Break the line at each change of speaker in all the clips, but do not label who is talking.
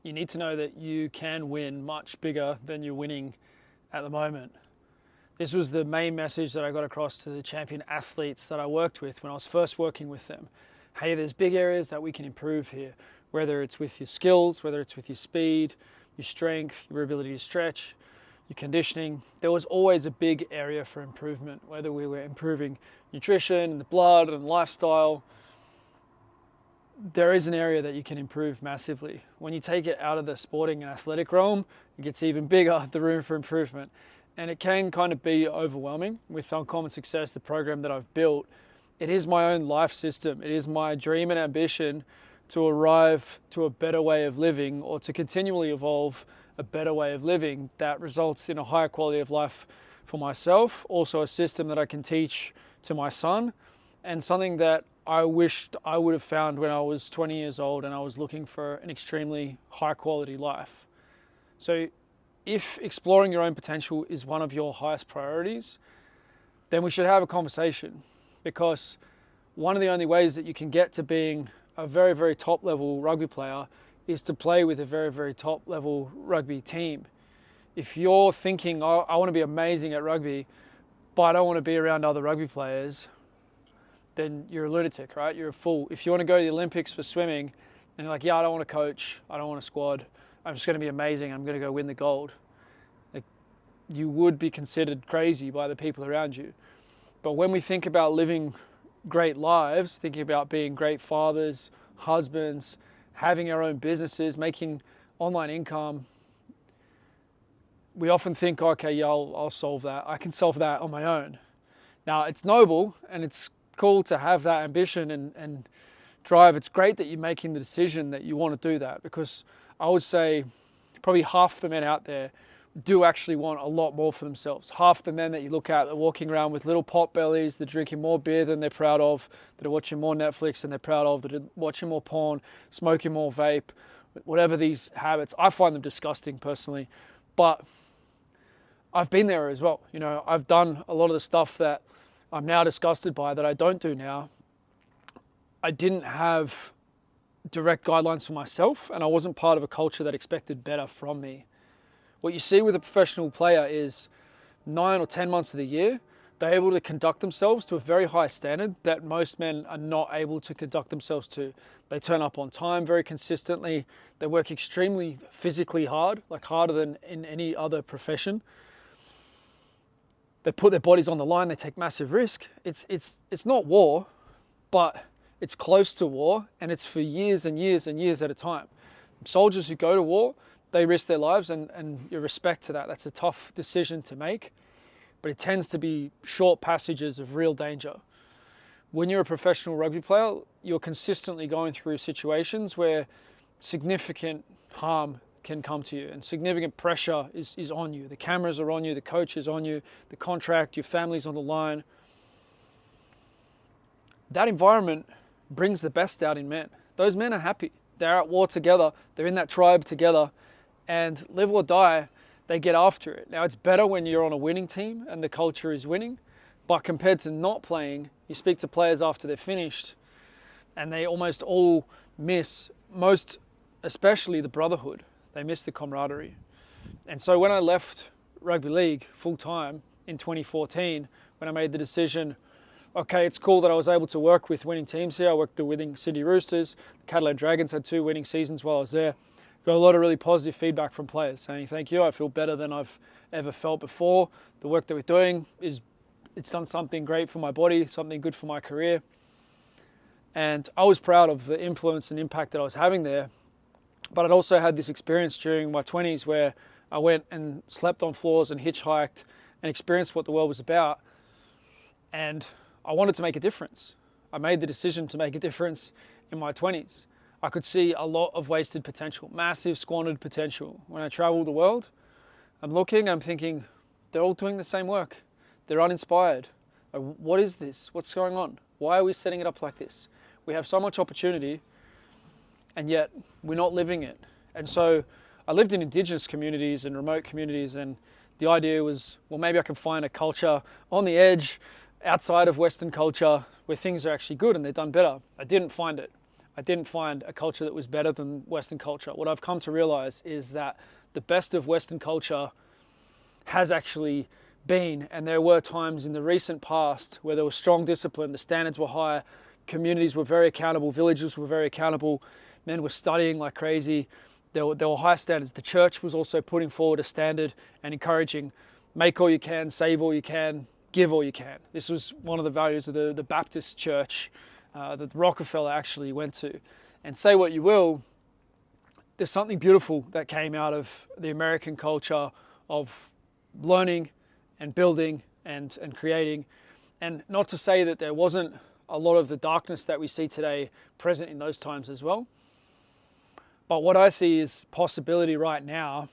you need to know that you can win much bigger than you're winning at the moment. This was the main message that I got across to the champion athletes that I worked with when I was first working with them. Hey, there's big areas that we can improve here, whether it's with your skills, whether it's with your speed, your strength, your ability to stretch, your conditioning. There was always a big area for improvement, whether we were improving nutrition and the blood and lifestyle. There is an area that you can improve massively. When you take it out of the sporting and athletic realm, it gets even bigger, the room for improvement. And it can kind of be overwhelming. With Uncommon Success, the program that I've built, it is my own life system. It is my dream and ambition to arrive to a better way of living, or to continually evolve a better way of living that results in a higher quality of life for myself, also a system that I can teach to my son, and something that I wished I would have found when I was 20 years old and I was looking for an extremely high quality life. So if exploring your own potential is one of your highest priorities, then we should have a conversation, because one of the only ways that you can get to being a very, very top level rugby player is to play with a very, very top level rugby team. If you're thinking, oh, I want to be amazing at rugby, but I don't want to be around other rugby players, then you're a lunatic, right? You're a fool. If you want to go to the Olympics for swimming and you're like, yeah, I don't want to coach, I don't want a squad, I'm just going to be amazing, I'm going to go win the gold, like, you would be considered crazy by the people around you. But when we think about living great lives, thinking about being great fathers, husbands, having our own businesses, making online income, we often think, okay, yeah, I'll solve that. I can solve that on my own. Now, it's noble and it's cool to have that ambition and drive. It's great that you're making the decision that you want to do that, because I would say probably half the men out there do actually want a lot more for themselves. Half the men that you look at are walking around with little pot bellies, they're drinking more beer than they're proud of, that are watching more Netflix than they're proud of, that are watching more porn, smoking more vape, whatever these habits. I find them disgusting personally, but I've been there as well. You know, I've done a lot of the stuff that I'm now disgusted by that I don't do now. I didn't have direct guidelines for myself, and I wasn't part of a culture that expected better from me. What you see with a professional player is 9 or 10 months of the year, they're able to conduct themselves to a very high standard that most men are not able to conduct themselves to. They turn up on time very consistently. They work extremely physically hard, like harder than in any other profession. They put their bodies on the line. They take massive risk. It's not war, but it's close to war, and it's for years and years and years at a time. Soldiers who go to war, they risk their lives, and your respect to that. That's a tough decision to make, but it tends to be short passages of real danger. When you're a professional rugby player, you're consistently going through situations where significant harm can come to you and significant pressure is on you. The cameras are on you, the coach is on you, the contract, your family's on the line. That environment brings the best out in men. Those men are happy. They're at war together. They're in that tribe together, and live or die, they get after it. Now, it's better when you're on a winning team and the culture is winning, but compared to not playing, you speak to players after they're finished and they almost all miss, most especially the brotherhood. They miss the camaraderie. And so when I left rugby league full time in 2014, when I made the decision, okay, it's cool that I was able to work with winning teams here. I worked the winning Sydney Roosters. The Catalan Dragons had 2 winning seasons while I was there. Got a lot of really positive feedback from players saying, thank you, I feel better than I've ever felt before. The work that we're doing it's done something great for my body, something good for my career. And I was proud of the influence and impact that I was having there. But I'd also had this experience during my 20s where I went and slept on floors and hitchhiked and experienced what the world was about. And I wanted to make a difference. I made the decision to make a difference in my 20s. I could see a lot of wasted potential, massive squandered potential. When I travel the world, I'm looking, I'm thinking, they're all doing the same work. They're uninspired. What is this? What's going on? Why are we setting it up like this? We have so much opportunity, and yet we're not living it. And so I lived in indigenous communities and remote communities, and the idea was, well, maybe I can find a culture on the edge outside of Western culture where things are actually good and they're done better. I didn't find it. I didn't find a culture that was better than Western culture. What I've come to realize is that the best of Western culture has actually been, and there were times in the recent past where there was strong discipline, the standards were higher, communities were very accountable, villages were very accountable, men were studying like crazy, there were high standards. The church was also putting forward a standard and encouraging, make all you can, save all you can, give all you can. This was one of the values of the Baptist church that Rockefeller actually went to. And say what you will, there's something beautiful that came out of the American culture of learning and building and creating. And not to say that there wasn't a lot of the darkness that we see today present in those times as well. But what I see is possibility right now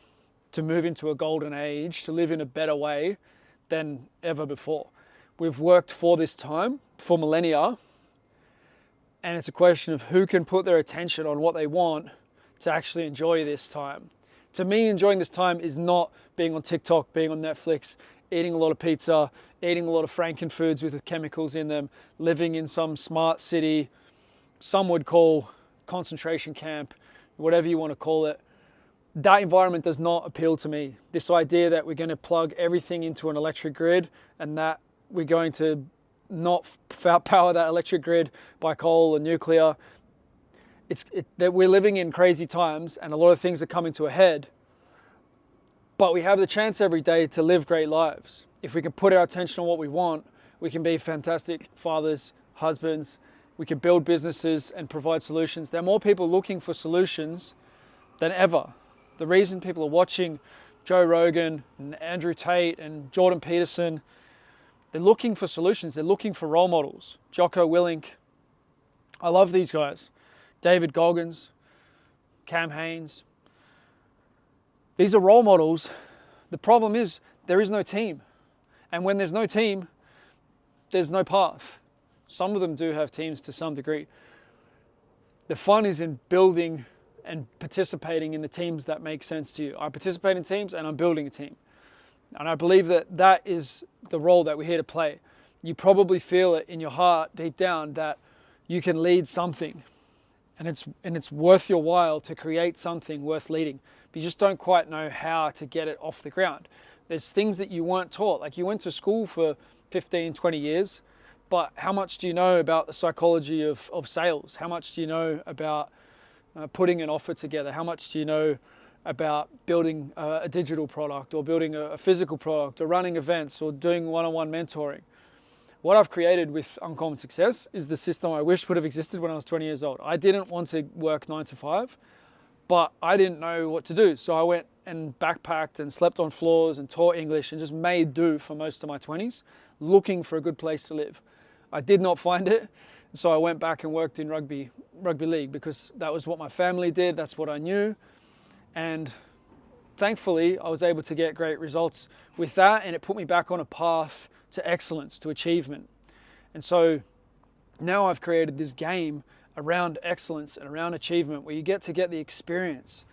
to move into a golden age, to live in a better way than ever before. We've worked for this time, for millennia, and it's a question of who can put their attention on what they want to actually enjoy this time. To me, enjoying this time is not being on TikTok, being on Netflix, eating a lot of pizza, eating a lot of Franken foods with chemicals in them, living in some smart city, some would call concentration camp, whatever you want to call it. That environment does not appeal to me. This idea that we're going to plug everything into an electric grid and that we're going to not power that electric grid by coal or nuclear. That we're living in crazy times and a lot of things are coming to a head. But we have the chance every day to live great lives. If we can put our attention on what we want, we can be fantastic fathers, husbands, we can build businesses and provide solutions. There are more people looking for solutions than ever. The reason people are watching Joe Rogan and Andrew Tate and Jordan Peterson, they're looking for solutions. They're looking for role models. Jocko Willink. I love these guys. David Goggins, Cam Haines. These are role models. The problem is there is no team. And when there's no team, there's no path. Some of them do have teams to some degree. The fun is in building and participating in the teams that make sense to you. I participate in teams and I'm building a team. And I believe that that is the role that we're here to play. You probably feel it in your heart deep down that you can lead something. And it's worth your while to create something worth leading. But you just don't quite know how to get it off the ground. There's things that you weren't taught. Like you went to school for 15, 20 years, but how much do you know about the psychology of sales? How much do you know about putting an offer together? How much do you know about building a digital product or building a physical product or running events or doing one-on-one mentoring? What I've created with Uncommon Success is the system I wish would have existed when I was 20 years old. I didn't want to work 9 to 5, but I didn't know what to do. So I went and backpacked and slept on floors and taught English and just made do for most of my 20s, looking for a good place to live. I did not find it, so I went back and worked in rugby league because that was what my family did, that's what I knew. And thankfully, I was able to get great results with that, and it put me back on a path to excellence, to achievement. And so now I've created this game around excellence and around achievement where you get the experience.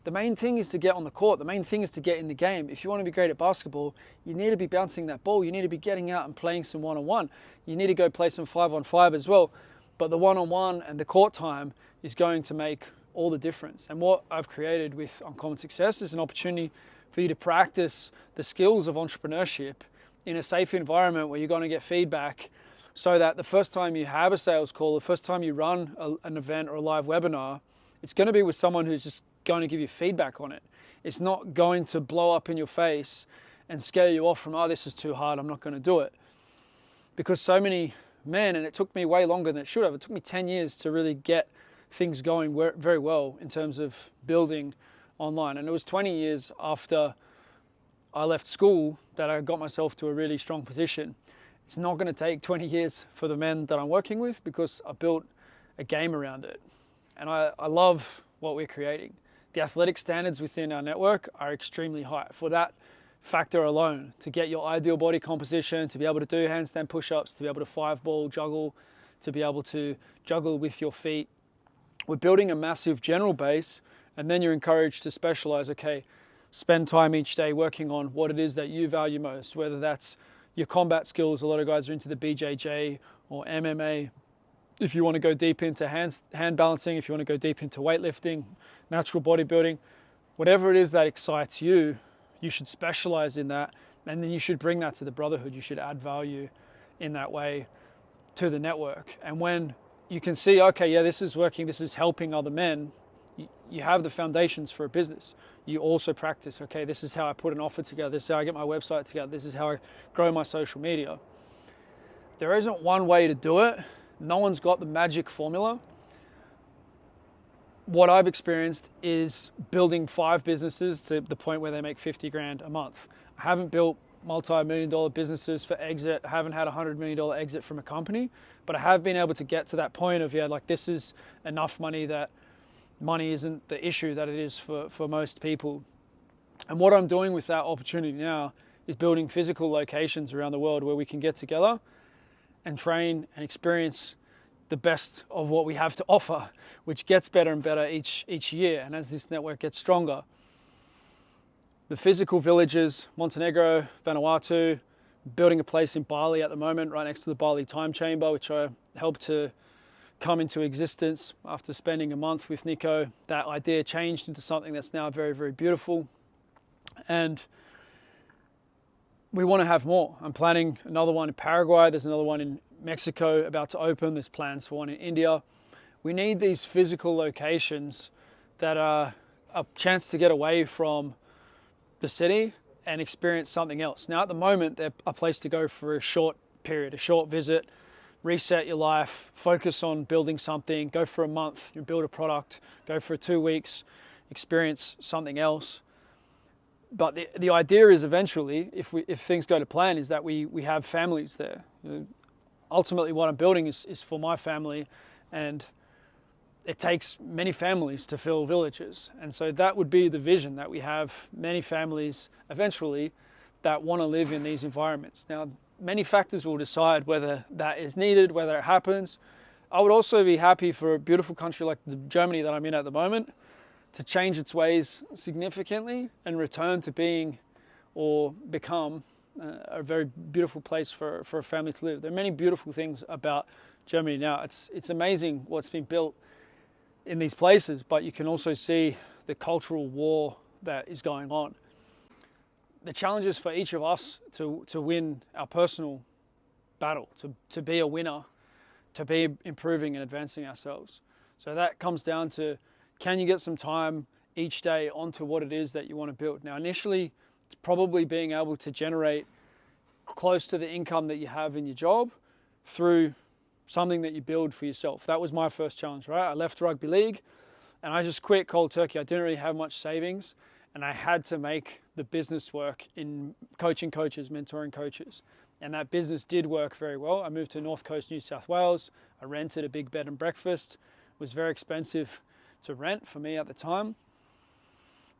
The main thing is to get on the court. The main thing is to get in the game. If you want to be great at basketball, you need to be bouncing that ball. You need to be getting out and playing some one-on-one. You need to go play some 5-on-5 as well. But the one-on-one and the court time is going to make all the difference. And what I've created with Uncommon Success is an opportunity for you to practice the skills of entrepreneurship in a safe environment where you're going to get feedback, so that the first time you have a sales call, the first time you run an event or a live webinar, it's going to be with someone who's just going to give you feedback on it. It's not going to blow up in your face and scare you off from, oh, this is too hard, I'm not going to do it. Because so many men, and it took me way longer than it should have, it took me 10 years to really get things going very well in terms of building online. And it was 20 years after I left school that I got myself to a really strong position. It's not going to take 20 years for the men that I'm working with because I built a game around it. And I love what we're creating. The athletic standards within our network are extremely high. For that factor alone, to get your ideal body composition, to be able to do handstand push-ups, to be able to 5-ball juggle, to be able to juggle with your feet. We're building a massive general base, and then you're encouraged to specialize. Okay, spend time each day working on what it is that you value most, whether that's your combat skills. A lot of guys are into the BJJ or MMA. if you want to go deep into hand balancing, if you want to go deep into weightlifting, natural bodybuilding, whatever it is that excites you, you should specialize in that. And then you should bring that to the Brotherhood. You should add value in that way to the network. And when you can see, okay, yeah, this is working, this is helping other men, you have the foundations for a business. You also practice, okay, this is how I put an offer together, this is how I get my website together, this is how I grow my social media. There isn't one way to do it. No one's got the magic formula. What I've experienced is building 5 businesses to the point where they make 50 grand a month. I haven't built multi-million-dollar businesses for exit. I haven't had $100 million exit from a company, but I have been able to get to that point of, yeah, like this is enough money that money isn't the issue that it is for most people. And what I'm doing with that opportunity now is building physical locations around the world where we can get together and train and experience the best of what we have to offer, which gets better and better each year. And as this network gets stronger, the physical villages, Montenegro, Vanuatu, building a place in Bali at the moment, right next to the Bali time chamber, which I helped to come into existence after spending a month with Nico. That idea changed into something that's now very, very beautiful. And we want to have more. I'm planning another one in Paraguay. There's another one in Mexico about to open. There's plans for one in India. We need these physical locations that are a chance to get away from the city and experience something else. Now, at the moment, they're a place to go for a short period, a short visit, reset your life, focus on building something, go for a month, you build a product, go for 2 weeks, experience something else. But the idea is eventually, if things go to plan, is that we have families there. Ultimately, what I'm building is for my family, and it takes many families to fill villages. And so that would be the vision, that we have many families eventually that want to live in these environments. Now, many factors will decide whether that is needed, whether it happens. I would also be happy for a beautiful country like Germany that I'm in at the moment to change its ways significantly and return to being or become a very beautiful place for a family to live. There are many beautiful things about Germany now. It's amazing what's been built in these places, but you can also see the cultural war that is going on. The challenges for each of us to win our personal battle, to be a winner, to be improving and advancing ourselves. So that comes down to, can you get some time each day onto what it is that you want to build? Now, initially, it's probably being able to generate close to the income that you have in your job through something that you build for yourself. That was my first challenge, right? I left rugby league and I just quit cold turkey. I didn't really have much savings, and I had to make the business work in coaching coaches, mentoring coaches. And that business did work very well. I moved to North Coast, New South Wales. I rented a big bed and breakfast. It was very expensive to rent for me at the time.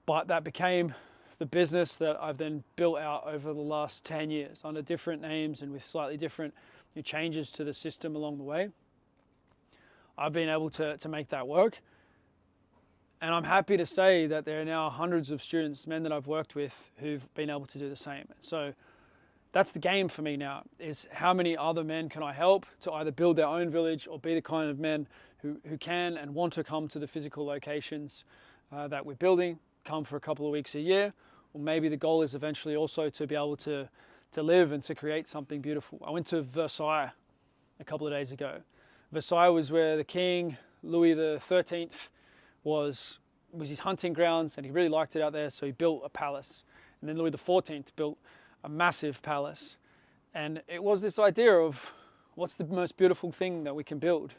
But that became the business that I've then built out over the last 10 years under different names and with slightly different changes to the system along the way. I've been able to make that work. And I'm happy to say that there are now hundreds of students, men that I've worked with, who've been able to do the same. So that's the game for me now, is how many other men can I help to either build their own village or be the kind of men who can and want to come to the physical locations that we're building, come for a couple of weeks a year, or maybe the goal is eventually also to be able to live and to create something beautiful. I went to Versailles a couple of days ago. Versailles was where the king, Louis XIII, was his hunting grounds, and he really liked it out there, so he built a palace. And then Louis XIV built a massive palace. And it was this idea of what's the most beautiful thing that we can build.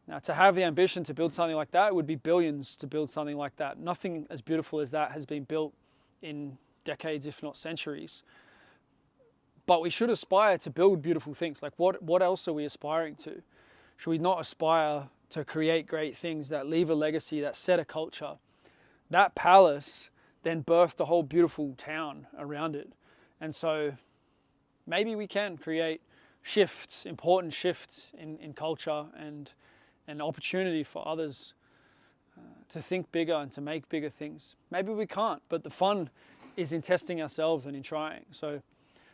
Now, to have the ambition to build something like that, it would be billions to build something like that. Nothing as beautiful as that has been built in decades, if not centuries. But we should aspire to build beautiful things. Like what else are we aspiring to? Should we not aspire to create great things that leave a legacy, that set a culture? That palace then birthed a whole beautiful town around it. And so maybe we can create shifts, important shifts in culture and an opportunity for others to think bigger and to make bigger things. Maybe we can't, but the fun is in testing ourselves and in trying. So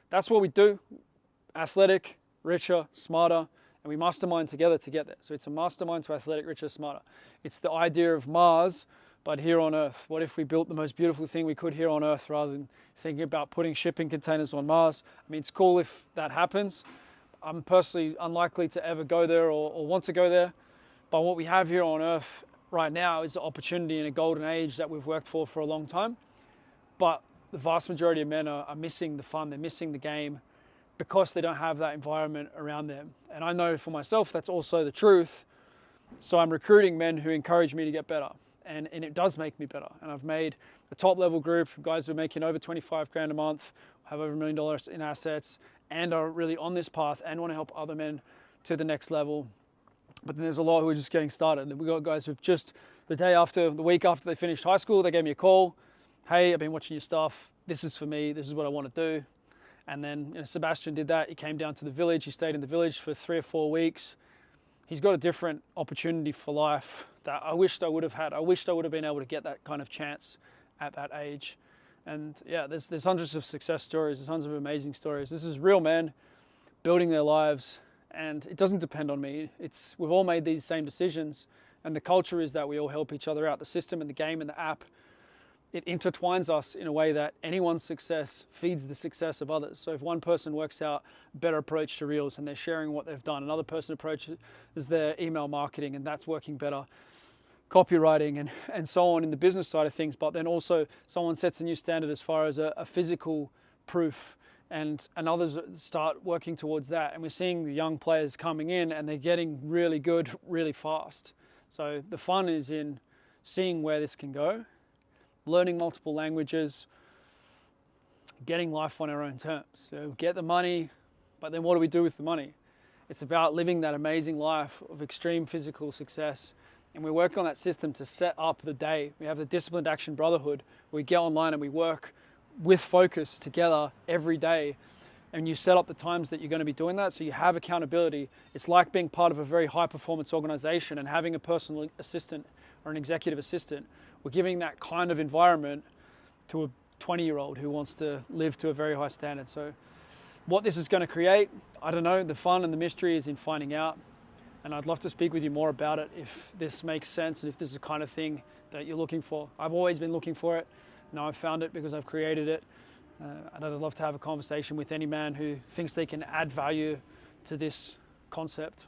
that's what we do. Athletic, richer, smarter, and we mastermind together to get there. So it's a mastermind to athletic, richer, smarter. It's the idea of Mars, but here on Earth. What if we built the most beautiful thing we could here on Earth rather than thinking about putting shipping containers on Mars? I mean, it's cool if that happens. I'm personally unlikely to ever go there or want to go there. But what we have here on Earth right now is the opportunity in a golden age that we've worked for a long time. But the vast majority of men are missing the fun, they're missing the game because they don't have that environment around them. And I know for myself that's also the truth. So I'm recruiting men who encourage me to get better. And it does make me better. And I've made a top level group of guys who are making over 25 grand a month, have over $1 million in assets, and are really on this path and want to help other men to the next level. But then there's a lot who are just getting started. And we've got guys who've just, the week after they finished high school, they gave me a call. Hey, I've been watching your stuff. This is for me. This is what I want to do. And then Sebastian did that. He came down to the village. He stayed in the village for 3 or 4 weeks. He's got a different opportunity for life that I wished I would have had. I wished I would have been able to get that kind of chance at that age. And yeah, there's hundreds of success stories. There's hundreds of amazing stories. This is real men building their lives, and it doesn't depend on me. We've all made these same decisions, and the culture is that we all help each other out. The system and the game and the app, it intertwines us in a way that anyone's success feeds the success of others. So if one person works out a better approach to Reels and they're sharing what they've done, another person approaches their email marketing and that's working better, copywriting and so on in the business side of things. But then also someone sets a new standard as far as a physical proof, and others start working towards that. And we're seeing the young players coming in and they're getting really good really fast. So the fun is in seeing where this can go, learning multiple languages, getting life on our own terms. So get the money, but then what do we do with the money? It's about living that amazing life of extreme physical success. And we work on that system to set up the day. We have the Disciplined Action Brotherhood. We get online and we work with focus together every day. And you set up the times that you're going to be doing that, so you have accountability. It's like being part of a very high performance organization and having a personal assistant or an executive assistant. We're giving that kind of environment to a 20-year-old who wants to live to a very high standard. So what this is going to create, I don't know. The fun and the mystery is in finding out. And I'd love to speak with you more about it if this makes sense and if this is the kind of thing that you're looking for. I've always been looking for it. Now I've found it because I've created it. And I'd love to have a conversation with any man who thinks they can add value to this concept.